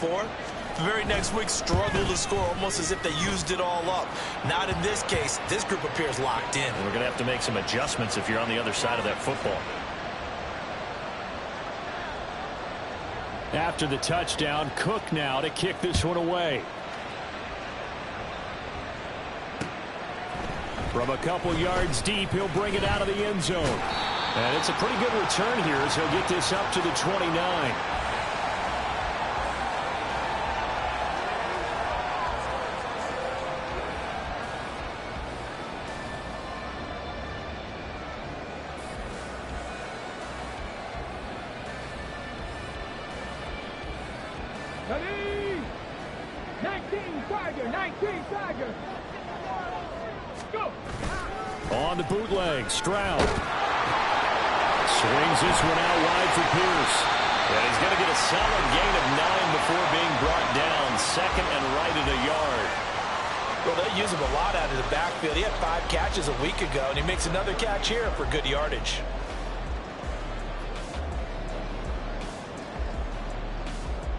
before. The very next week, struggled to score almost as if they used it all up. Not in this case. This group appears locked in. We're going to have to make some adjustments if you're on the other side of that football. After the touchdown, Cook now to kick this one away. From a couple yards deep, he'll bring it out of the end zone. And it's a pretty good return here as he'll get this up to the 29. On the bootleg, Stroud. Swings this one out wide for Pierce. And he's going to get a solid gain of 9 before being brought down. Second and right at a yard. Well, they use him a lot out of the backfield. He had 5 catches a week ago, and he makes another catch here for good yardage.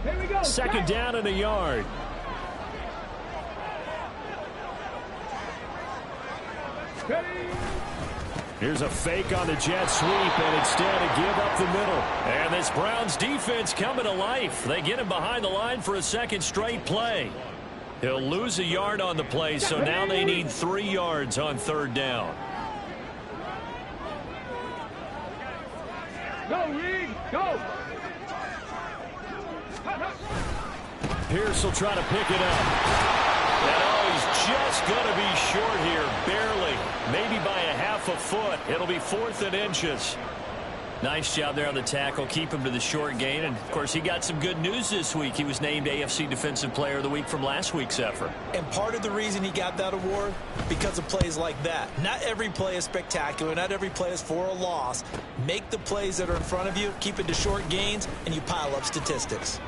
Here we go. Second down and a yard. Here's a fake on the jet sweep, and instead a give up the middle. And this Browns defense coming to life. They get him behind the line for a second straight play. He'll lose a yard on the play, so now they need 3 yards on third down. Go, Reed, go. Pierce will try to pick it up. And he's just going to be short here, barely. Maybe by a half a foot. It'll be 4th and inches. Nice job there on the tackle. Keep him to the short gain. And, of course, he got some good news this week. He was named AFC Defensive Player of the Week from last week's effort. And part of the reason he got that award, because of plays like that. Not every play is spectacular. Not every play is for a loss. Make the plays that are in front of you, keep it to short gains, and you pile up statistics.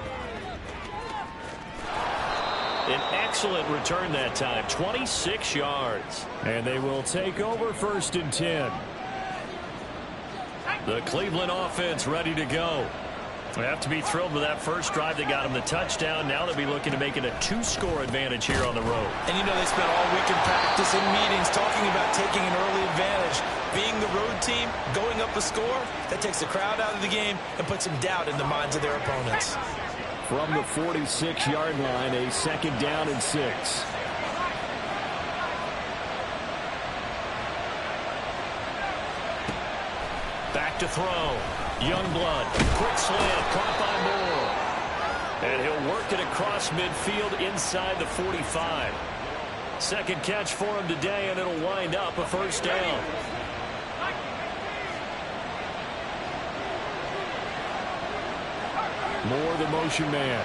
An excellent return that time, 26 yards. And they will take over 1st and 10. The Cleveland offense ready to go. They have to be thrilled with that first drive. They got him the touchdown. Now they'll be looking to make it a 2-score advantage here on the road. And you know they spent all week in practice and meetings talking about taking an early advantage. Being the road team, going up a score, that takes the crowd out of the game and puts some doubt in the minds of their opponents. From the 46-yard line, a 2nd down and 6. Back to throw. Youngblood. Quick slant. Caught by Moore. And he'll work it across midfield inside the 45. Second catch for him today, and it'll wind up a 1st down. Moore, the motion man.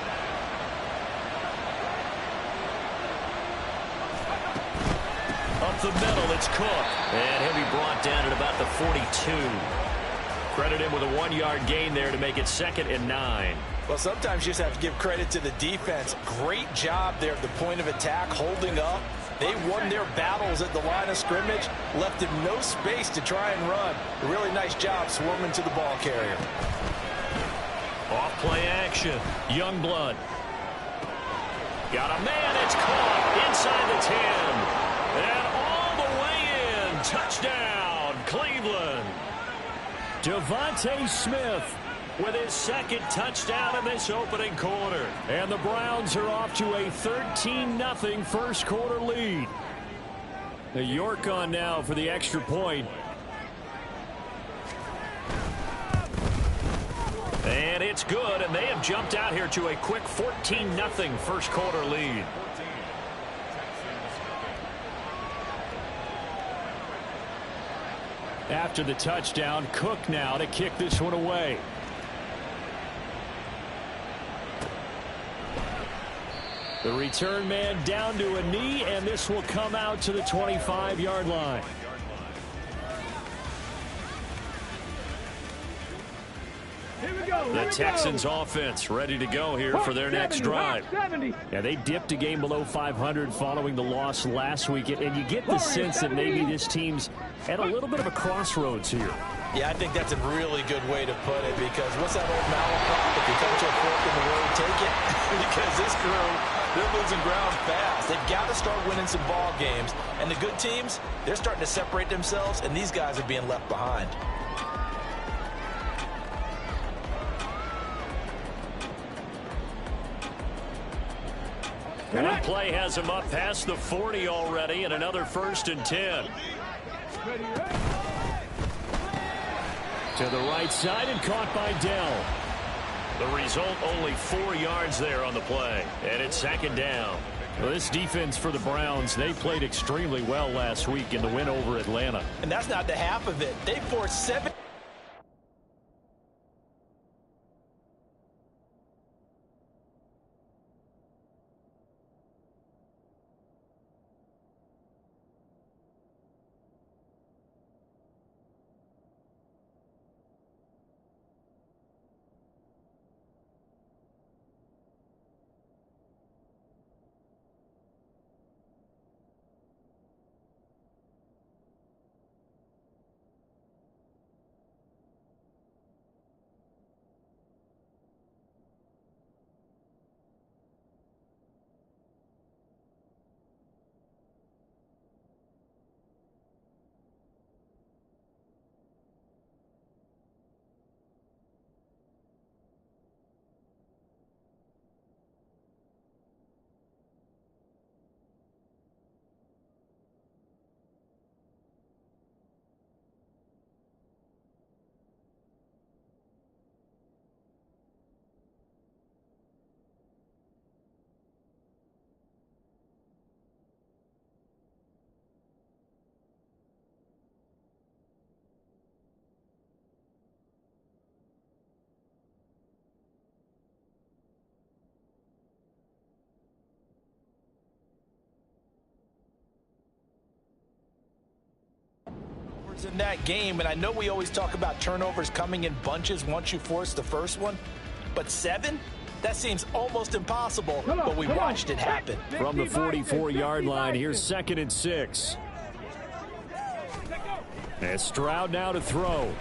Up the middle, it's Cook. And he'll be brought down at about the 42. Credit him with a 1-yard gain there to make it 2nd and 9. Well, sometimes you just have to give credit to the defense. Great job there at the point of attack, holding up. They won their battles at the line of scrimmage, left him no space to try and run. A really nice job swarming to the ball carrier. Off play action. Youngblood. Got a man. It's caught inside the 10. And all the way in. Touchdown, Cleveland. Devontae Smith with his 2nd touchdown in this opening quarter. And the Browns are off to a 13-0 first quarter lead. The York on now for the extra point. And it's good, and they have jumped out here to a quick 14-0 first quarter lead. After the touchdown, Cook now to kick this one away. The return man down to a knee, and this will come out to the 25-yard line. The Texans offense ready to go here for their next drive. Yeah, they dipped a game below 500 following the loss last week, and you get the sense that maybe this team's at a little bit of a crossroads here. Yeah, I think that's a really good way to put it, because what's that old malaprop? If you come to a fork in the road, take it. Because through, they're losing ground fast. They've got to start winning some ball games. And the good teams, they're starting to separate themselves, and these guys are being left behind. One play has him up past the 40 already, and another 1st and 10. To the right side and caught by Dell. The result, only 4 yards there on the play, and it's 2nd down. Well, this defense for the Browns, they played extremely well last week in the win over Atlanta. And that's not the half of it. They forced 7. In that game, and I know we always talk about turnovers coming in bunches once you force the first one, but 7? That seems almost impossible, but we watched it happen. From the 44-yard line, here's 2nd and 6. And Stroud now to throw.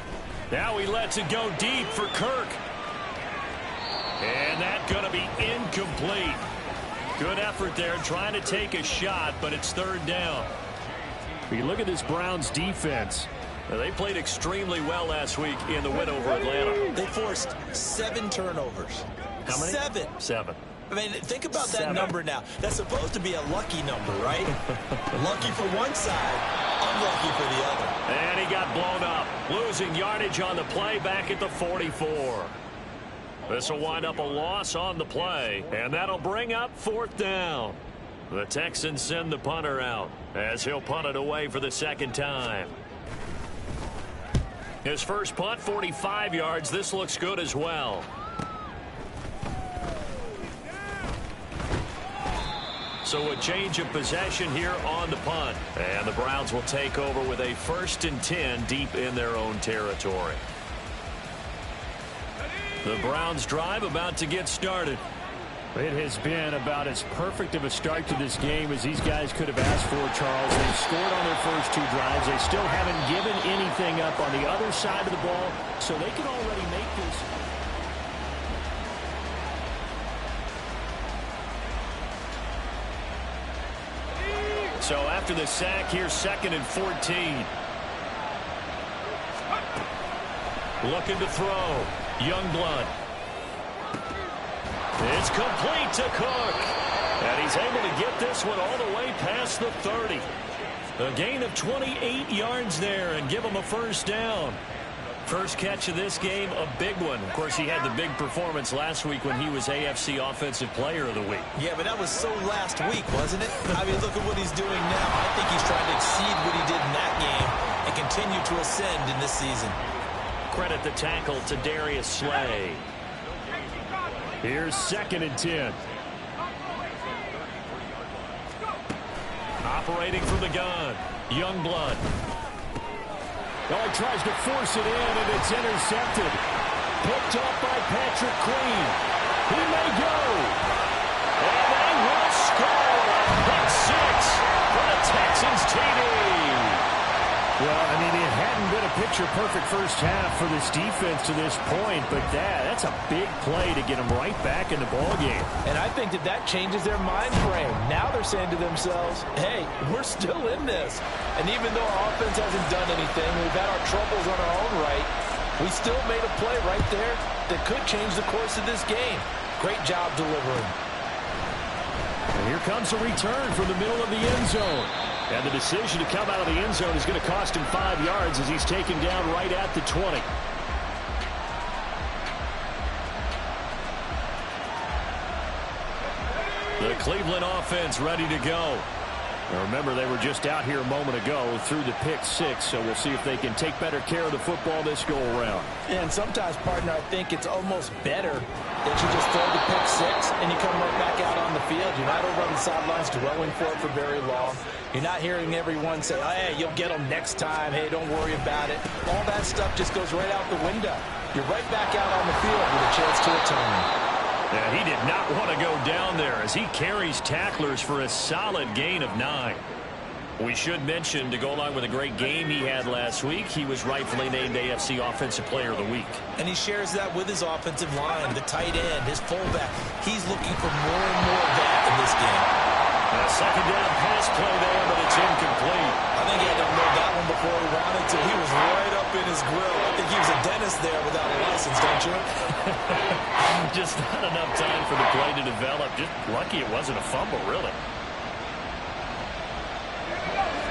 Now he lets it go deep for Kirk. And that's going to be incomplete. Good effort there trying to take a shot, but it's 3rd down. You look at this Browns defense. They played extremely well last week in the win over Atlanta. They forced 7 turnovers. How many? 7. 7. I mean, think about that number now. That's supposed to be a lucky number, right? Lucky for one side, unlucky for the other. And he got blown up, losing yardage on the play back at the 44. This will wind up a loss on the play, and that'll bring up 4th down. The Texans send the punter out as he'll punt it away for the 2nd time. His first punt, 45 yards. This looks good as well. So a change of possession here on the punt. And the Browns will take over with a 1st and 10 deep in their own territory. The Browns drive about to get started. It has been about as perfect of a start to this game as these guys could have asked for, Charles. They've scored on their first 2 drives. They still haven't given anything up on the other side of the ball, so they can already make this. So after the sack, here's 2nd and 14. Looking to throw. Youngblood. It's complete to Cook. And he's able to get this one all the way past the 30. A gain of 28 yards there and give him a 1st down. First catch of this game, a big one. Of course, he had the big performance last week when he was AFC Offensive Player of the Week. Yeah, but that was so last week, wasn't it? I mean, look at what he's doing now. I think he's trying to exceed what he did in that game and continue to ascend in this season. Credit the tackle to Darius Slay. Here's 2nd and 10. Operating from the gun, Youngblood. Oh, he tries to force it in, and it's intercepted. Picked off by Patrick Queen. He may go. And they will score. Pick 6 for the Texans TD. Well, I mean, it hadn't been a pick picture-perfect first half for this defense to this point, but that's a big play to get them right back in the ballgame. And I think that changes their mind frame. Now they're saying to themselves, hey, we're still in this. And even though our offense hasn't done anything, we've had our troubles on our own right, we still made a play right there that could change the course of this game. Great job delivering. And here comes a return from the middle of the end zone. And the decision to come out of the end zone is going to cost him 5 yards as he's taken down right at the 20. The Cleveland offense ready to go. Now remember, they were just out here a moment ago through the pick six, so we'll see if they can take better care of the football this go-around. And sometimes, partner, I think it's almost better that you just throw the pick six and you come right back out on the field. You're not over on the sidelines dwelling for it for very long. You're not hearing everyone say, oh, hey, you'll get them next time. Hey, don't worry about it. All that stuff just goes right out the window. You're right back out on the field with a chance to atone. Yeah, he did not want to go down there as he carries tacklers for a solid gain of 9. We should mention, to go along with a great game he had last week, he was rightfully named AFC Offensive Player of the Week. And he shares that with his offensive line, the tight end, his fullback. He's looking for more and more of that in this game. A second down pass play there, but it's incomplete. I think he had to unload that one before he wanted to. He was right up in his grill. I think he was a dentist there without a license, don't you? Just not enough time for the play to develop. Just lucky it wasn't a fumble, really.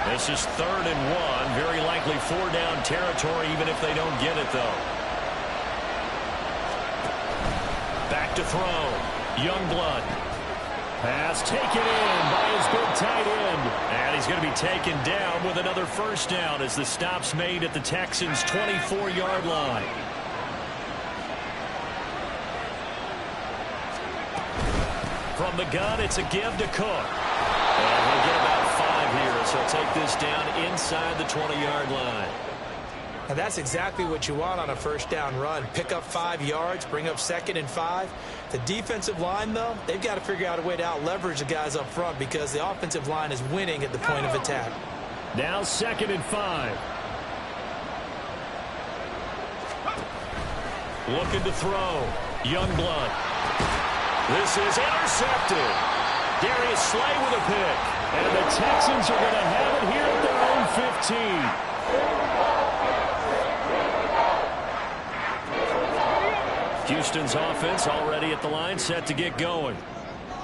This is 3rd and 1. Very likely 4-down territory, even if they don't get it, though. Back to throw. Youngblood. Pass taken in by his big tight end. And he's going to be taken down with another first down as the stop's made at the Texans' 24-yard line. From the gun, it's a give to Cook. And he'll get about 5 here, so he'll take this down inside the 20-yard line. And that's exactly what you want on a first down run. Pick up 5 yards, bring up 2nd and 5. The defensive line, though, they've got to figure out a way to out-leverage the guys up front because the offensive line is winning at the point of attack. Now 2nd and 5. Looking to throw. Youngblood. This is intercepted. Darius Slay with a pick. And the Texans are going to have it here at their own 15. Houston's offense already at the line, set to get going.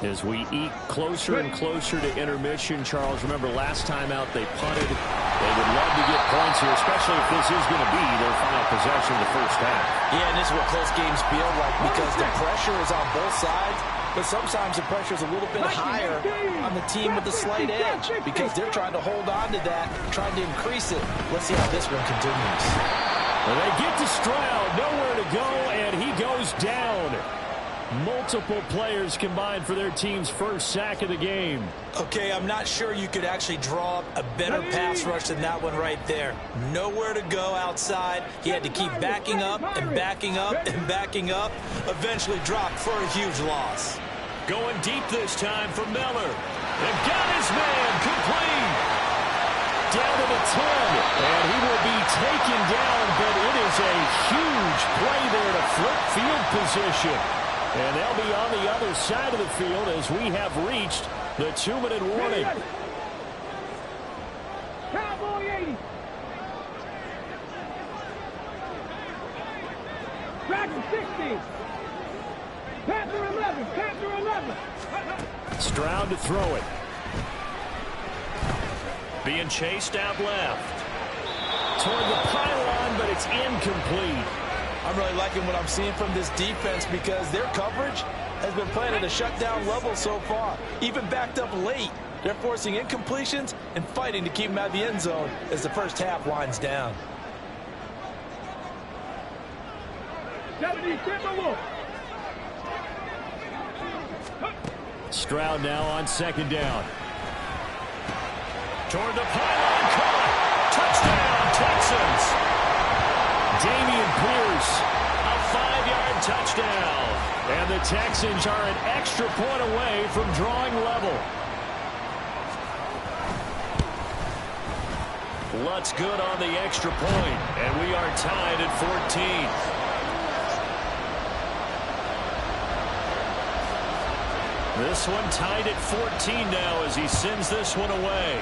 As we eke closer and closer to intermission, Charles, remember last time out they punted. They would love to get points here, especially if this is going to be their final possession of the first half. Yeah, and this is what close games feel like because the pressure is on both sides, but sometimes the pressure is a little bit higher on the team with the slight edge because they're trying to hold on to that, trying to increase it. Let's see how this one continues. Well, they get to Stroud, nowhere to go, and he goes down. Multiple players combined for their team's first sack of the game. Okay, I'm not sure you could actually draw up a better pass rush than that one right there. Nowhere to go outside. He had to keep backing up and backing up and backing up. Eventually dropped for a huge loss. Going deep this time for Miller. And got his man complete. Down to the 10. And he will be taken down, but it is a huge play there to flip field position. And they'll be on the other side of the field as we have reached the 2-minute warning. Cowboy 80. Dragon 60. Panther 11. Panther 11. Stroud to throw it. Being chased out left. Toward the pylon, but it's incomplete. I'm really liking what I'm seeing from this defense because their coverage has been playing at a shutdown level so far. Even backed up late. They're forcing incompletions and fighting to keep them out of the end zone as the first half winds down. 70, Timberwolf. Stroud now on 2nd down. Toward the pylon, caught. Touchdown, Texans. Dameon Pierce, a 5-yard touchdown. And the Texans are an extra point away from drawing level. Lutz good on the extra point, and we are tied at 14. This one tied at 14 now as he sends this one away.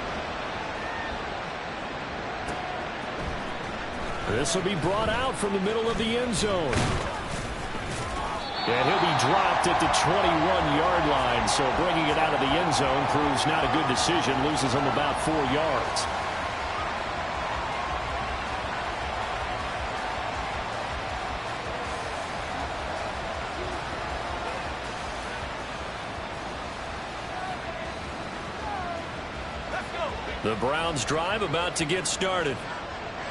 This will be brought out from the middle of the end zone. And he'll be dropped at the 21-yard line, so bringing it out of the end zone proves not a good decision, loses him about 4 yards. The Browns drive about to get started.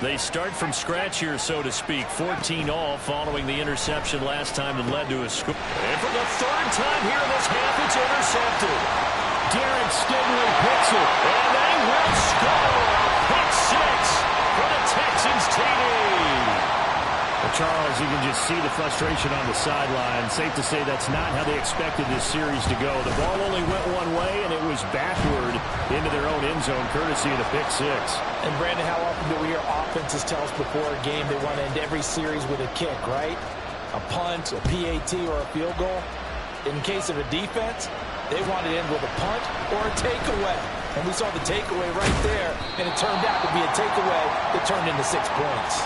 They start from scratch here, so to speak. 14 all following the interception last time that led to a score. And for the third time here in this half, it's intercepted. Garrett Stingley picks it. And they will score. Pick six for the Texans TD. Well, Charles, you can just see the frustration on the sideline. Safe to say that's not how they expected this series to go. The ball only went one way, and it was backward into their own end zone, courtesy of the pick six. And, Brandon, how often do we hear offenses tell us before a game they want to end every series with a kick, right? A punt, a PAT, or a field goal. In case of a defense, they want to end with a punt or a takeaway. And we saw the takeaway right there, and it turned out to be a takeaway that turned into 6 points.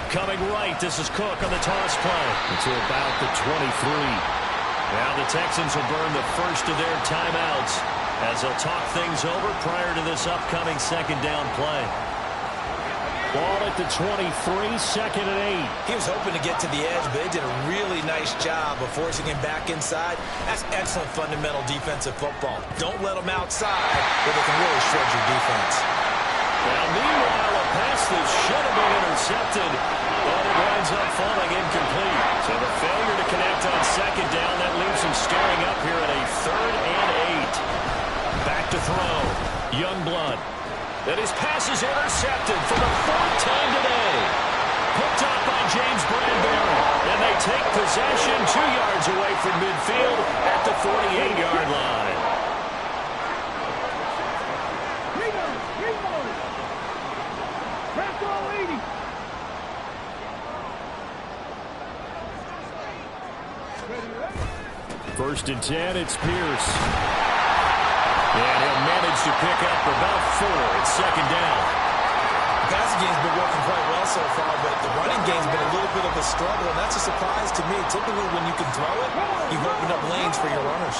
Coming right, this is Cook on the toss play. Into about the 23. Now the Texans will burn the first of their timeouts as they'll talk things over prior to this upcoming second down play. Ball at the 23, second and 8. He was hoping to get to the edge, but they did a really nice job of forcing him back inside. That's excellent fundamental defensive football. Don't let them outside where they can really shred your defense. Now, meanwhile, a pass that should have been intercepted, but it winds up falling incomplete. So the failure to connect on second down, that leaves him staring up here at a 3rd and 8. Back to throw. Youngblood. And his pass is intercepted for the 4th time today. Picked up by James Bradbury. And they take possession 2 yards away from midfield at the 48-yard line. First and 10, it's Pierce. And he'll manage to pick up about 4. It's second down. The passing game's been working quite well so far, but the running game's been a little bit of a struggle, and that's a surprise to me. Typically, when you can throw it, you've opened up lanes for your runners.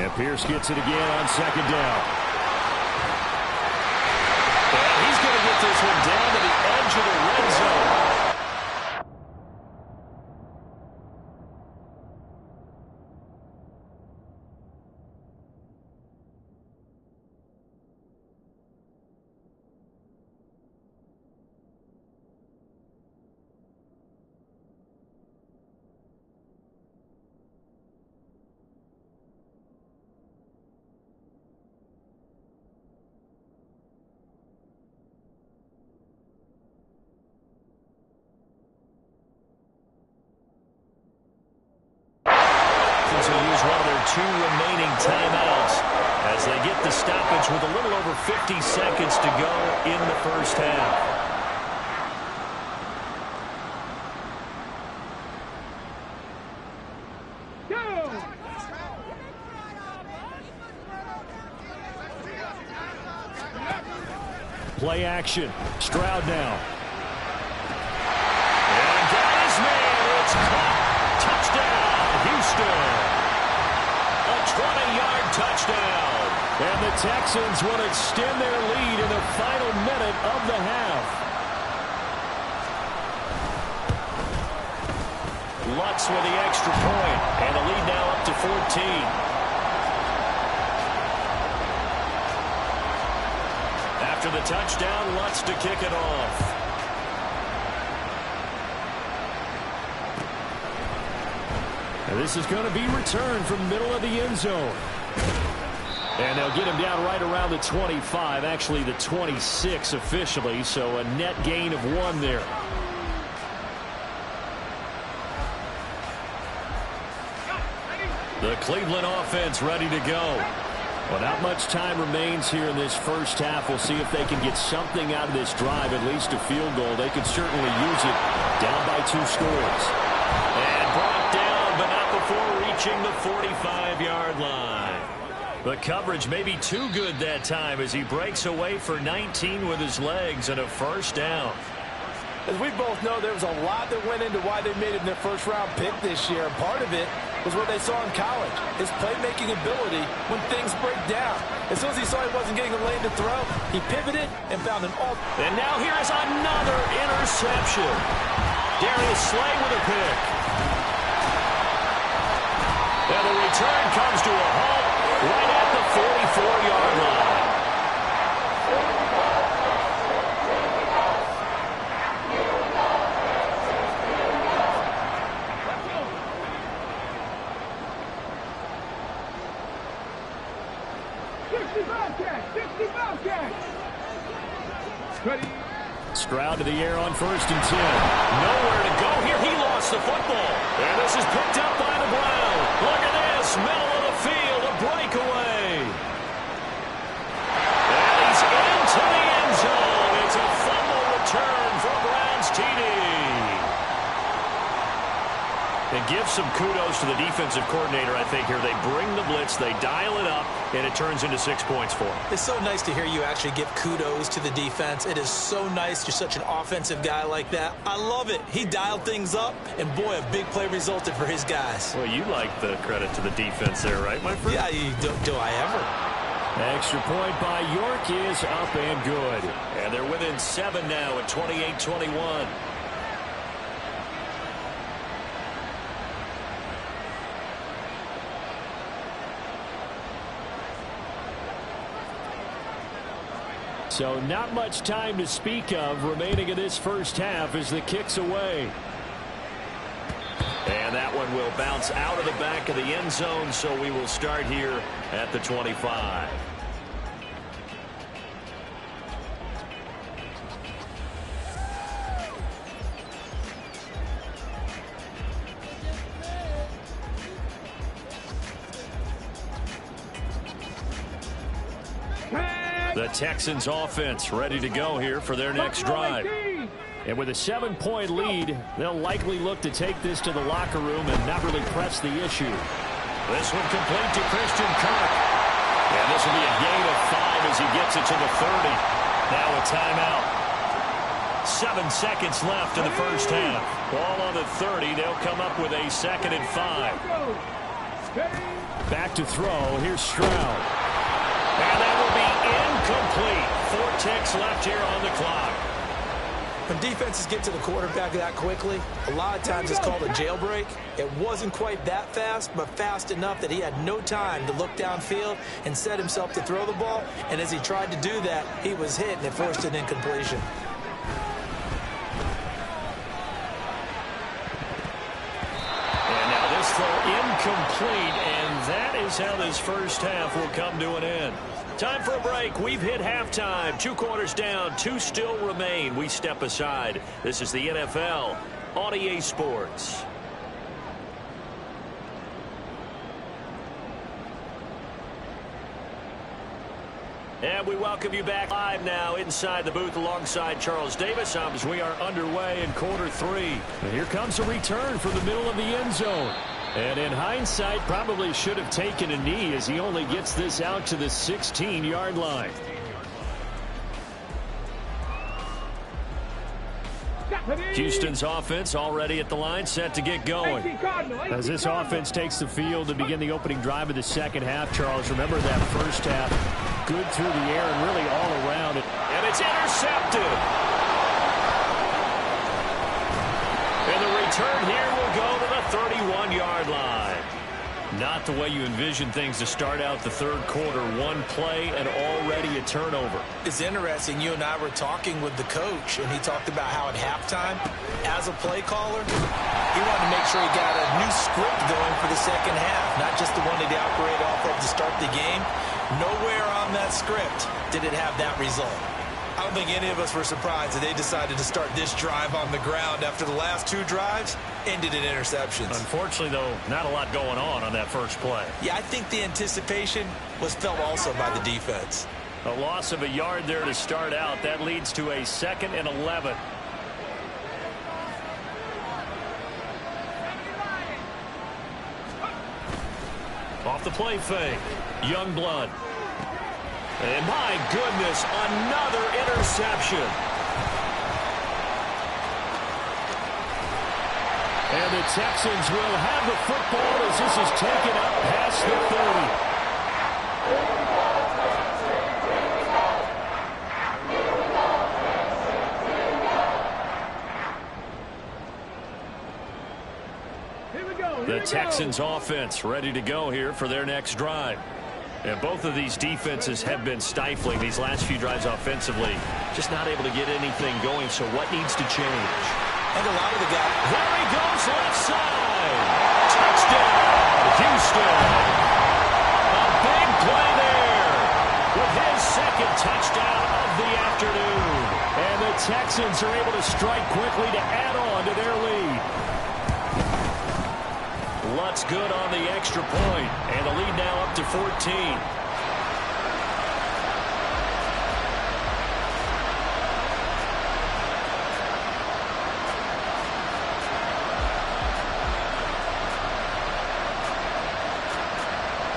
And Pierce gets it again on second down. And he's going to get this one down to the edge of the red zone. Will use one of their 2 remaining timeouts as they get the stoppage with a little over 50 seconds to go in the first half. Play action. Stroud now. And got his man. It's caught. Touchdown, Houston. A 20-yard touchdown. And the Texans will extend their lead in the final minute of the half. Lutz with the extra point. And the lead now up to 14. After the touchdown, Lutz to kick it off. And this is going to be returned from the middle of the end zone. And they'll get him down right around the 25, actually the 26 officially, so a net gain of 1 there. The Cleveland offense ready to go. Well, not much time remains here in this first half. We'll see if they can get something out of this drive, at least a field goal. They could certainly use it down by 2 scores. And brought down, but not before reaching the 45-yard line. The coverage may be too good that time as he breaks away for 19 with his legs and a first down. As we both know, there was a lot that went into why they made him their first-round pick this year. And part of it was what they saw in college, his playmaking ability when things break down. As soon as he saw he wasn't getting a lane to throw, he pivoted and found an all. And now here's another interception. Darius Slay with a pick. And the return comes to a halt right at the 44-yard line. Stroud to the air on 1st and 10. Nowhere to go here. He lost the football. And this is picked up by the Browns. Look at this. Middle of the field. A breakaway. And he's into the end zone. It's a fumble return for Browns TD. And give some kudos to the defensive coordinator, I think, here. They bring the blitz, they dial it up, and it turns into 6 points for them. It's so nice to hear you actually give kudos to the defense. It is so nice. You're such an offensive guy like that. I love it. He dialed things up, and boy, a big play resulted for his guys. Well, you like the credit to the defense there, right, my friend? Yeah, do I ever? Extra point by York is up and good. And they're within 7 now at 28-21. So not much time to speak of remaining in this first half as the kick's away. And that one will bounce out of the back of the end zone, so we will start here at the 25. The Texans offense ready to go here for their next drive. And with a 7-point lead, they'll likely look to take this to the locker room and not really press the issue. This one complete to Christian Kirk. And this will be a gain of 5 as he gets it to the 30. Now a timeout. 7 seconds left in the first half. Ball on the 30. They'll come up with a 2nd and 5. Back to throw. Here's Stroud. And that will be incomplete. 4 ticks left here on the clock. When defenses get to the quarterback that quickly, a lot of times it's called a jailbreak. It wasn't quite that fast, but fast enough that he had no time to look downfield and set himself to throw the ball. And as he tried to do that, he was hit and it forced an incompletion. And now this throw incomplete, and that is how this first half will come to an end. Time for a break. We've hit halftime. 2 quarters down. 2 still remain. We step aside. This is the NFL on EA Sports. And we welcome you back live now inside the booth alongside Charles Davis. As we are underway in quarter 3. And here comes a return from the middle of the end zone. And in hindsight, probably should have taken a knee as he only gets this out to the 16-yard line. Houston's offense already at the line, set to get going. As this offense takes the field to begin the opening drive of the second half, Charles, remember that first half, good through the air and really all around it. And it's intercepted. And the return here will go to the 31-yard line. Not the way you envision things to start out the third quarter. 1 play and already a turnover. It's interesting. You and I were talking with the coach, and he talked about how at halftime, as a play caller, he wanted to make sure he got a new script going for the second half, not just the one that he operated off of to start the game. Nowhere on that script did it have that result. I don't think any of us were surprised that they decided to start this drive on the ground after the last 2 drives ended in interceptions. Unfortunately, though, not a lot going on that first play. Yeah, I think the anticipation was felt also by the defense. A loss of a yard there to start out. That leads to a 2nd and 11. Off the play fake. Youngblood. And my goodness, another interception. And the Texans will have the football as this is taken up past the 30. The Texans offense ready to go here for their next drive. And both of these defenses have been stifling these last few drives offensively. Just not able to get anything going, so what needs to change? And a lot of the guys. There he goes, left side. Touchdown, Houston. A big play there with his 2nd touchdown of the afternoon. And the Texans are able to strike quickly to add on to their lead. Lutz good on the extra point, and the lead now up to 14.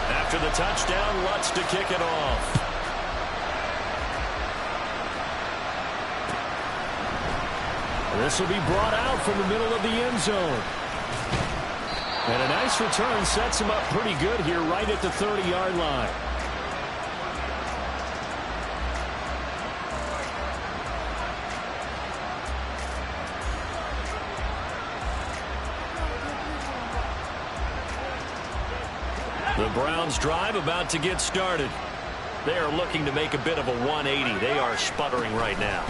After the touchdown, Lutz to kick it off. This will be brought out from the middle of the end zone. And a nice return sets him up pretty good here right at the 30-yard line. The Browns drive about to get started. They are looking to make a bit of a 180. They are sputtering right now.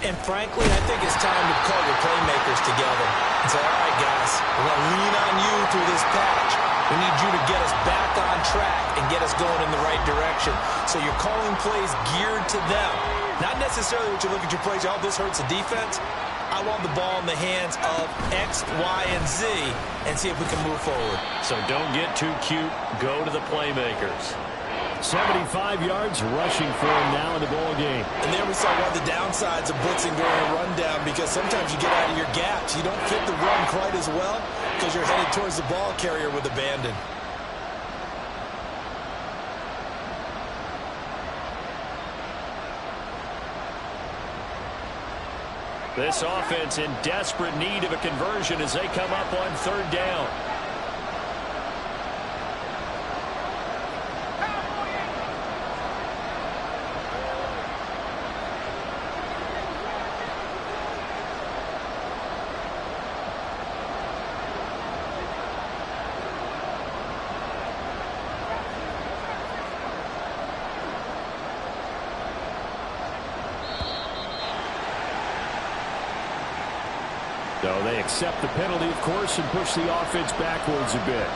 And frankly, I think it's time to call your playmakers together and say, all right, guys, we're going to lean on you through this patch. We need you to get us back on track and get us going in the right direction. So you're calling plays geared to them. Not necessarily what you look at your plays, oh, this hurts the defense. I want the ball in the hands of X, Y, and Z and see if we can move forward. So don't get too cute. Go to the playmakers. 75 yards rushing for him now in the ball game. And there we saw one of the downsides of blitzing during a rundown, because sometimes you get out of your gaps. You don't fit the run quite as well because you're headed towards the ball carrier with abandon. This offense in desperate need of a conversion as they come up on 3rd down. So they accept the penalty, of course, and push the offense backwards a bit.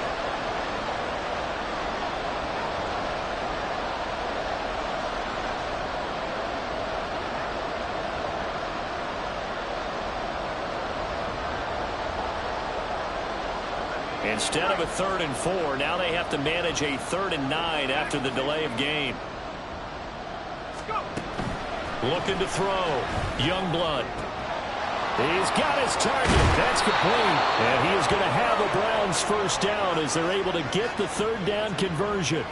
Instead of a 3rd and 4, now they have to manage a 3rd and 9 after the delay of game. Looking to throw. Youngblood. He's got his target. That's complete. And he is going to have the Browns 1st down as they're able to get the 3rd down conversion.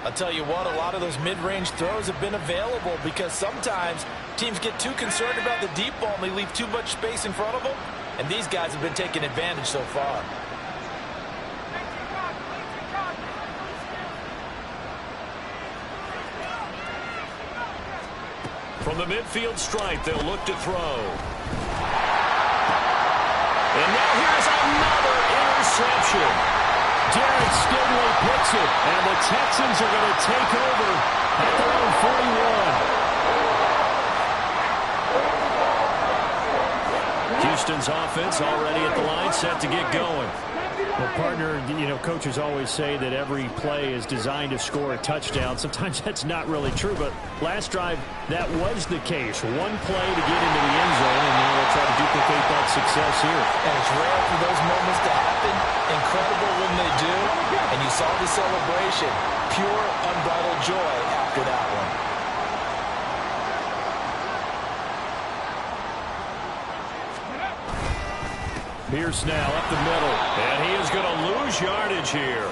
I'll tell you what, a lot of those mid-range throws have been available because sometimes teams get too concerned about the deep ball and they leave too much space in front of them. And these guys have been taking advantage so far. From the midfield stripe, they'll look to throw. And now here's another interception. Derek Stingley picks it, and the Texans are going to take over at their own 41. Houston's offense already at the line, set to get going. Well, partner, you know, coaches always say that every play is designed to score a touchdown. Sometimes that's not really true, but last drive, that was the case. One play to get into the end zone, and now we'll try to duplicate that success here. And it's rare for those moments to happen. Incredible when they do. And you saw the celebration. Pure, unbridled joy after that one. Pierce now up the middle. And he is going to lose yardage here.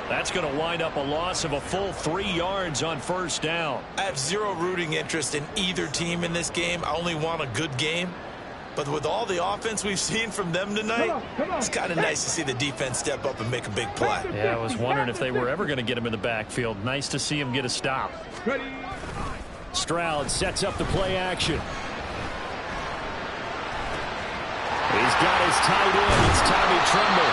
That's going to wind up a loss of a full 3 yards on first down. I have zero rooting interest in either team in this game. I only want a good game. But with all the offense we've seen from them tonight, it's kind of nice to see the defense step up and make a big play. Yeah, I was wondering if they were ever going to get him in the backfield. Nice to see him get a stop. Stroud sets up the play action. He's got his tight end. It's Tommy Tremble.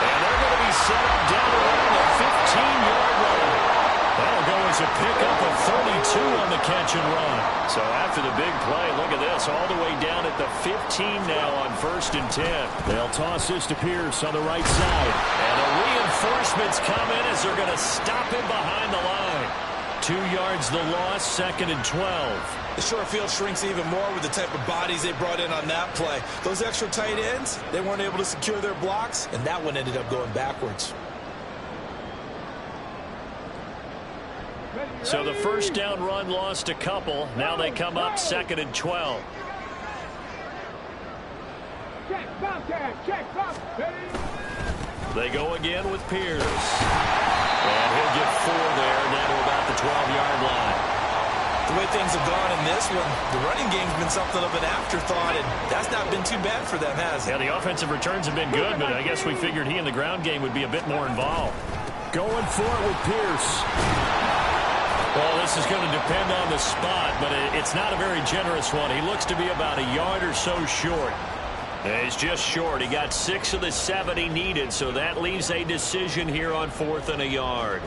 And they're going to be set up down around the 15-yard line. That'll go as a pickup of 32 on the catch and run. So after the big play, look at this, all the way down at the 15 now on 1st and 10. They'll toss this to Pierce on the right side. And the reinforcements come in as they're going to stop him behind the line. 2 yards the loss, 2nd and 12. The short field shrinks even more with the type of bodies they brought in on that play. Those extra tight ends, they weren't able to secure their blocks, and that one ended up going backwards. So the first down run lost a couple. Now they come up 2nd and 12. They go again with Pierce. And he'll get 4 there, down to about the 12-yard line. The way things have gone in this one, the running game's been something of an afterthought, and that's not been too bad for them, has it? Yeah, the offensive returns have been good, but I guess we figured he in the ground game would be a bit more involved. Going for it with Pierce. Well, this is going to depend on the spot, but it's not a very generous one. He looks to be about a yard or so short. He's just short. He got 6 of the 7 he needed, so that leaves a decision here on 4th and a yard.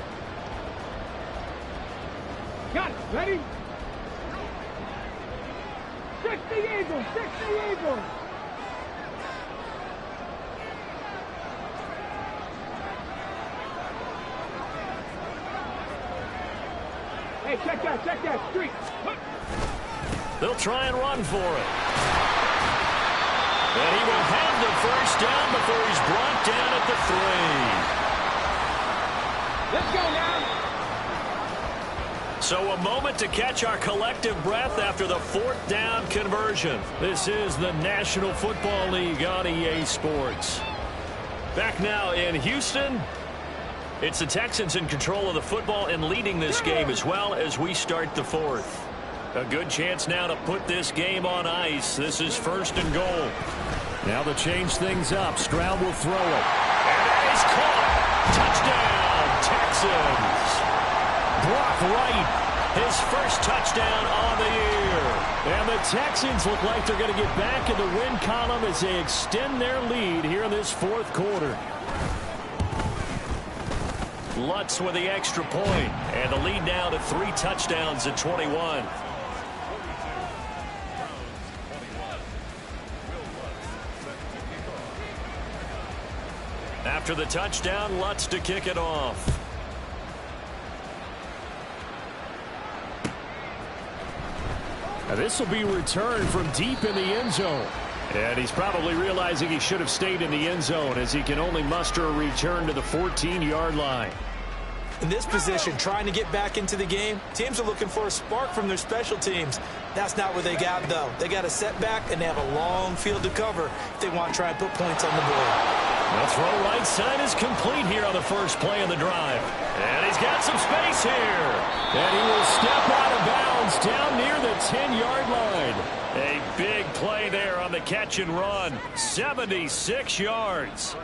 Got it. Ready? 60 Eagles. 60 Eagles. Hey, check that streak. They'll try and run for it. And he will have the first down before he's brought down at the 3. Let's go now. So a moment to catch our collective breath after the 4th down conversion. This is the National Football League on EA Sports. Back now in Houston. It's the Texans in control of the football and leading this game as well as we start the 4th. A good chance now to put this game on ice. This is 1st and goal. Now to change things up, Stroud will throw it. And it is caught. Touchdown, Texans. Brock Wright, his first touchdown on the year. And the Texans look like they're going to get back in the win column as they extend their lead here in this 4th quarter. Lutz with the extra point, and the lead now to 3 touchdowns at 21. After the touchdown, Lutz to kick it off. Now this will be returned from deep in the end zone. And he's probably realizing he should have stayed in the end zone as he can only muster a return to the 14-yard line. In this position, trying to get back into the game, teams are looking for a spark from their special teams. That's not what they got, though. They got a setback, and they have a long field to cover if they want to try and put points on the board. The throw right side is complete here on the first play of the drive. And he's got some space here. And he will step out of bounds down near the 10-yard line. A big play there on the catch and run. 76 yards.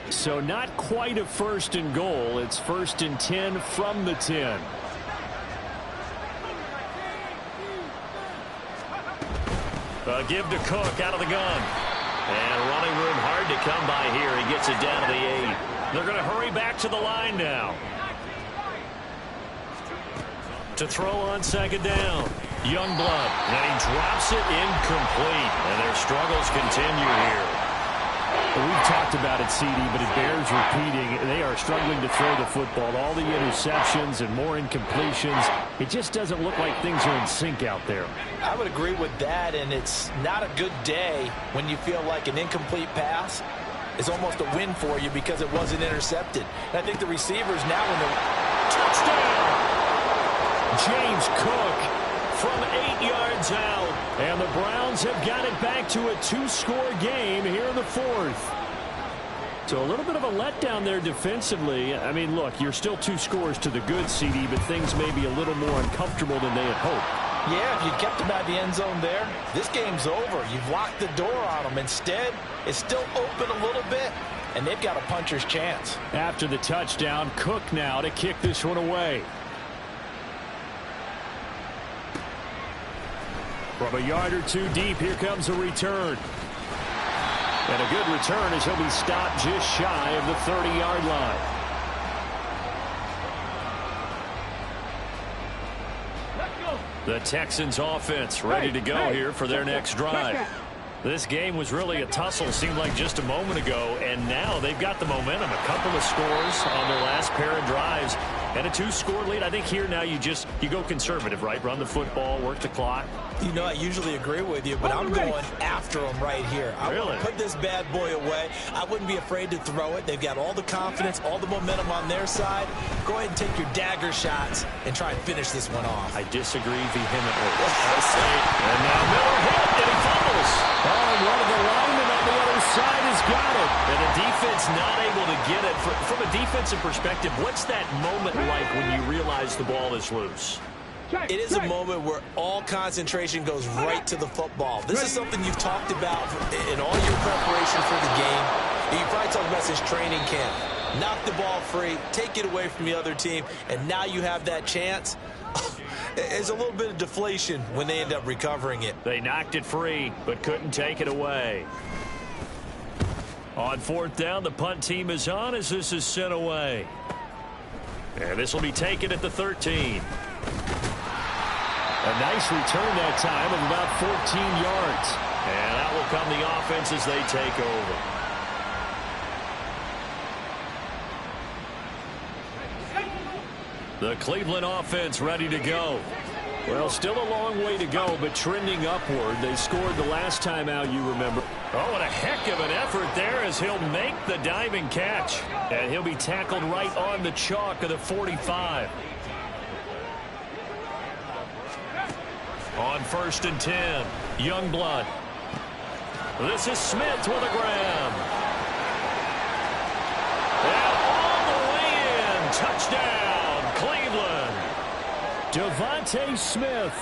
So not quite a 1st and goal. It's 1st and 10 from the 10. A give to Cook out of the gun. And running room hard to come by here. He gets it down to the 8. They're going to hurry back to the line now. To throw on 2nd down. Youngblood. And he drops it incomplete. And their struggles continue here. Well, we've talked about it, CD, but it bears repeating. They are struggling to throw the football. All the interceptions and more incompletions. It just doesn't look like things are in sync out there. I would agree with that, and it's not a good day when you feel like an incomplete pass is almost a win for you because it wasn't intercepted. And I think the receivers now when they're... Touchdown! James Cook from 8 yards out. And the Browns have got it back to a 2-score game here in the fourth. So a little bit of a letdown there defensively. I mean, look, you're still 2 scores to the good, CD, but things may be a little more uncomfortable than they had hoped. Yeah, if you kept them out of the end zone there, this game's over. You've locked the door on them. Instead, it's still open a little bit, and they've got a puncher's chance. After the touchdown, Cook now to kick this one away. From a yard or 2 deep, here comes a return. And a good return as he'll be stopped just shy of the 30-yard line. The Texans offense ready to go here for their next drive. This game was really a tussle, seemed like just a moment ago, and now they've got the momentum. A couple of scores on their last pair of drives and a 2-score lead. I think here now you go conservative, right? Run the football, work the clock. You know, I usually agree with you, but I'm going after them right here. I want to put this bad boy away. I wouldn't be afraid to throw it. They've got all the confidence, all the momentum on their side. Go ahead and take your dagger shots and try and finish this one off. I disagree vehemently. And now Miller hit, and he fumbles. Oh, and one of the linemen on the other side has got it. And the defense not able to get it. From a defensive perspective, what's that moment like when you realize the ball is loose? It is a moment where all concentration goes right to the football. This is something you've talked about in all your preparation for the game. You probably talked about since training camp. Knock the ball free, take it away from the other team, and now you have that chance. There's a little bit of deflation when they end up recovering it. They knocked it free, but couldn't take it away. On 4th down, the punt team is on as this is sent away. And this will be taken at the 13. A nice return that time of about 14 yards. And out will come the offense as they take over. The Cleveland offense ready to go. Well, still a long way to go, but trending upward. They scored the last time out, you remember. Oh, and a heck of an effort there as he'll make the diving catch. And he'll be tackled right on the chalk of the 45. On 1st and 10, Youngblood. This is Smith with a grab. And all the way in. Touchdown, Cleveland. Devontae Smith,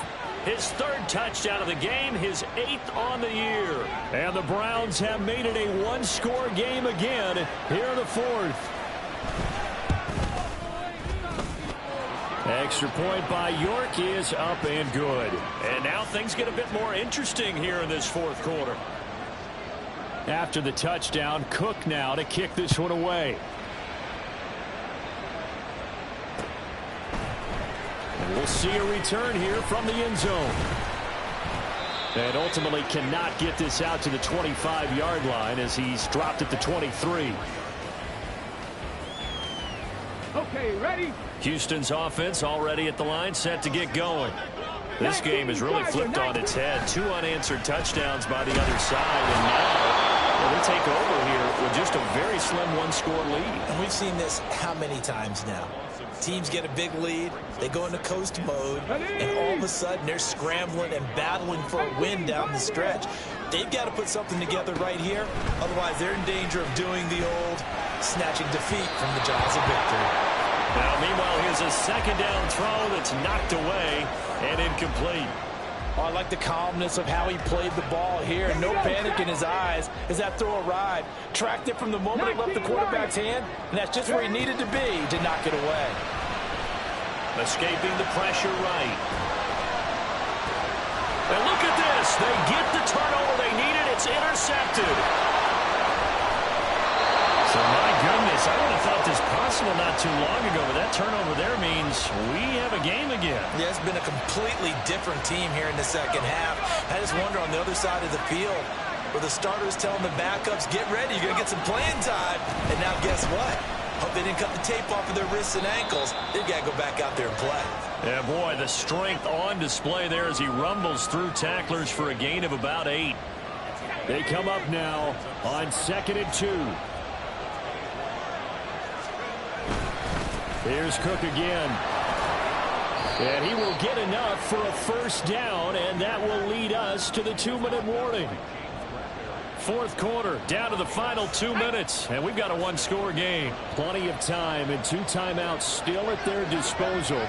his 3rd touchdown of the game, his 8th on the year. And the Browns have made it a 1-score game again here in the 4th. Extra point by York is up and good. And now things get a bit more interesting here in this 4th quarter. After the touchdown, Cook now to kick this one away. And we'll see a return here from the end zone. And ultimately cannot get this out to the 25-yard line as he's dropped at the 23. Okay, ready? Houston's offense already at the line, set to get going. This game has really flipped on its head. 2 unanswered touchdowns by the other side, and now they take over here with just a very slim 1-score lead. And we've seen this how many times now? Teams get a big lead, they go into coast mode, and all of a sudden they're scrambling and battling for a win down the stretch. They've got to put something together right here, otherwise they're in danger of doing the old snatching defeat from the jaws of victory. Now, meanwhile, here's a 2nd down throw that's knocked away and incomplete. Oh, I like the calmness of how he played the ball here. No panic in his eyes as that throw arrived. Tracked it from the moment it left the quarterback's hand, and that's just where he needed to be to knock it away. Escaping the pressure right. And look at this. They get the turnover they needed. It's intercepted. So, my goodness, I would have thought this possible not too long ago, but that turnover there means we have a game again. Yeah, it's been a completely different team here in the second half. I just wonder on the other side of the field, where the starters telling the backups, get ready, you're going to get some playing time. And now guess what? Hope they didn't cut the tape off of their wrists and ankles. They've got to go back out there and play. Yeah, boy, the strength on display there as he rumbles through tacklers for a gain of about 8. They come up now on 2nd and 2. Here's Cook again. And he will get enough for a first down, and that will lead us to the 2-minute warning. 4th quarter, down to the final 2 minutes, and we've got a 1-score game. Plenty of time and 2 timeouts still at their disposal.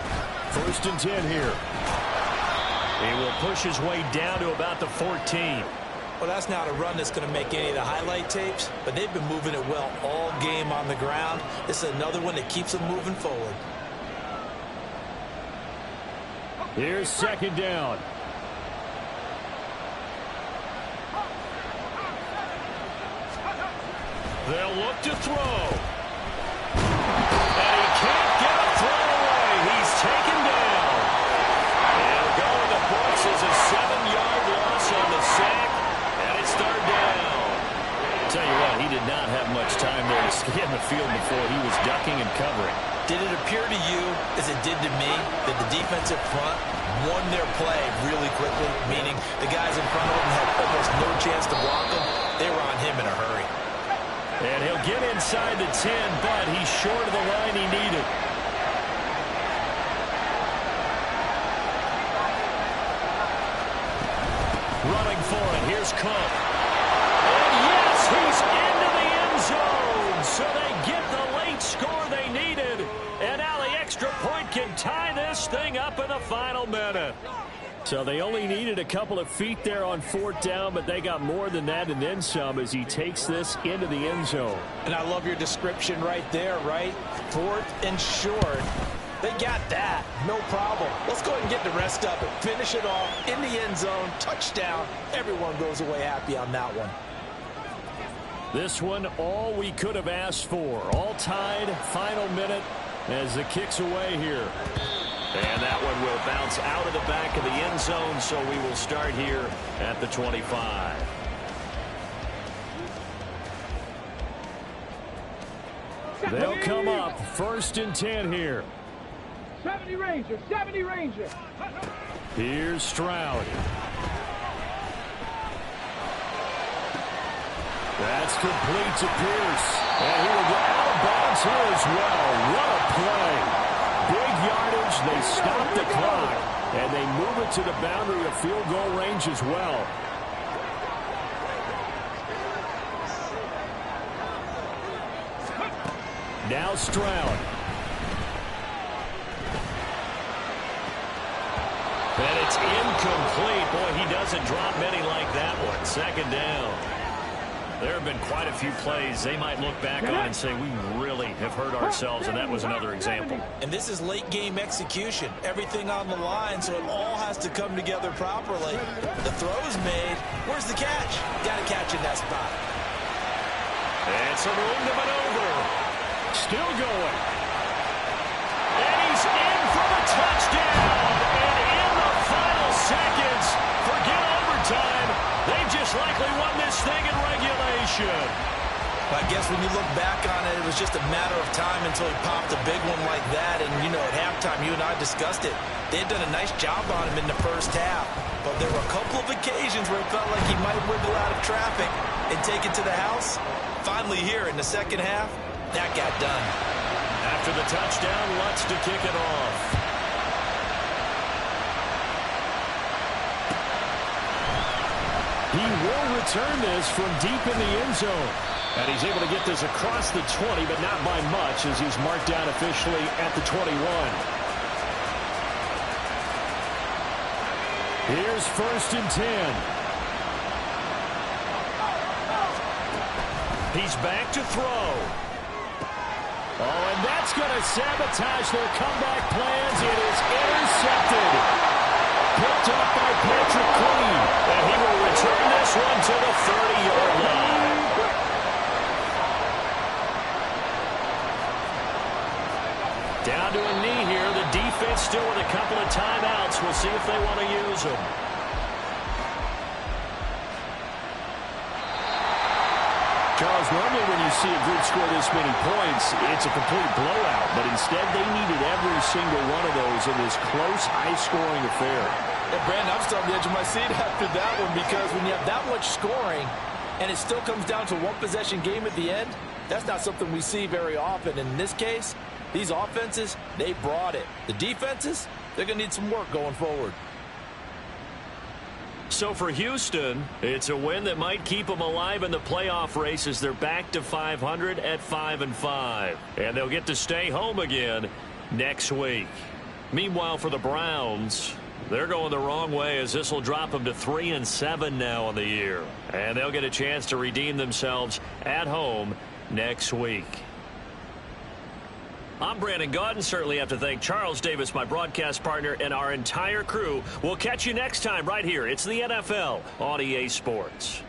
1st and 10 here. He will push his way down to about the 14. Well, that's not a run that's going to make any of the highlight tapes, but they've been moving it well all game on the ground. This is another one that keeps them moving forward. Here's 2nd down. They'll look to throw. And he can't get a throw away. He's taken down. And go in the books as a 7-yard loss on the sack. And it's 3rd down. Tell you what, he did not have much time there to scan the field before he was ducking and covering. Did it appear to you, as it did to me, that the defensive front won their play really quickly, meaning the guys in front of them had almost no chance to block him? They were on him in a hurry. And he'll get inside the 10, but he's short of the line he needed. Running for it. Here's Cook. And yes, he's into the end zone. So they get the late score they needed. And now the extra point can tie this thing up in the final minute. So they only needed a couple of feet there on 4th down, but they got more than that and then some as he takes this into the end zone. And I love your description right there, right? 4th and short. They got that. No problem. Let's go ahead and get the rest of it. Finish it off in the end zone. Touchdown. Everyone goes away happy on that one. This one, all we could have asked for. All tied, final minute as the kick's away here. And that one will bounce out of the back of the end zone, so we will start here at the 25. They'll come up 1st and 10 here. 70 Ranger, 70 Ranger. Here's Stroud. That's complete to Pierce. And he will get out of bounds here as well. What a play. Big yardage. They stop the clock. And they move it to the boundary of field goal range as well. Now Stroud. And it's incomplete. Boy, he doesn't drop many like that one. 2nd down. There have been quite a few plays they might look back on and say, we really have hurt ourselves, and that was another example. And this is late game execution. Everything on the line, so it all has to come together properly. The throw's made. Where's the catch? Got to catch in that spot. And some room to maneuver. Still going. And he's in for the touchdown. And in the final seconds, forget overtime. They've just likely won this thing in regulation. I guess when you look back on it, it was just a matter of time until he popped a big one like that. And, you know, at halftime, you and I discussed it. They had done a nice job on him in the first half. But there were a couple of occasions where it felt like he might wiggle out of traffic and take it to the house. Finally here in the second half, that got done. After the touchdown, Lutz to kick it off. He will return this from deep in the end zone. And he's able to get this across the 20, but not by much as he's marked down officially at the 21. Here's 1st and 10. He's back to throw. Oh, and that's going to sabotage their comeback plans. It is intercepted. Picked up by Patrick Queen. And he will return this one to the 30-yard line. Down to a knee here. The defense still with a couple of timeouts. We'll see if they want to use them. Normally when you see a group score this many points, it's a complete blowout. But instead, they needed every single one of those in this close, high-scoring affair. Yeah, Brandon, I'm still on the edge of my seat after that one because when you have that much scoring and it still comes down to one possession game at the end, that's not something we see very often. In this case, these offenses, they brought it. The defenses, they're going to need some work going forward. So for Houston, it's a win that might keep them alive in the playoff race as they're back to 500 at 5-5. And they'll get to stay home again next week. Meanwhile, for the Browns, they're going the wrong way as this will drop them to 3-7 now on the year. And they'll get a chance to redeem themselves at home next week. I'm Brandon Gaudin. Certainly have to thank Charles Davis, my broadcast partner, and our entire crew. We'll catch you next time right here. It's the NFL on EA Sports.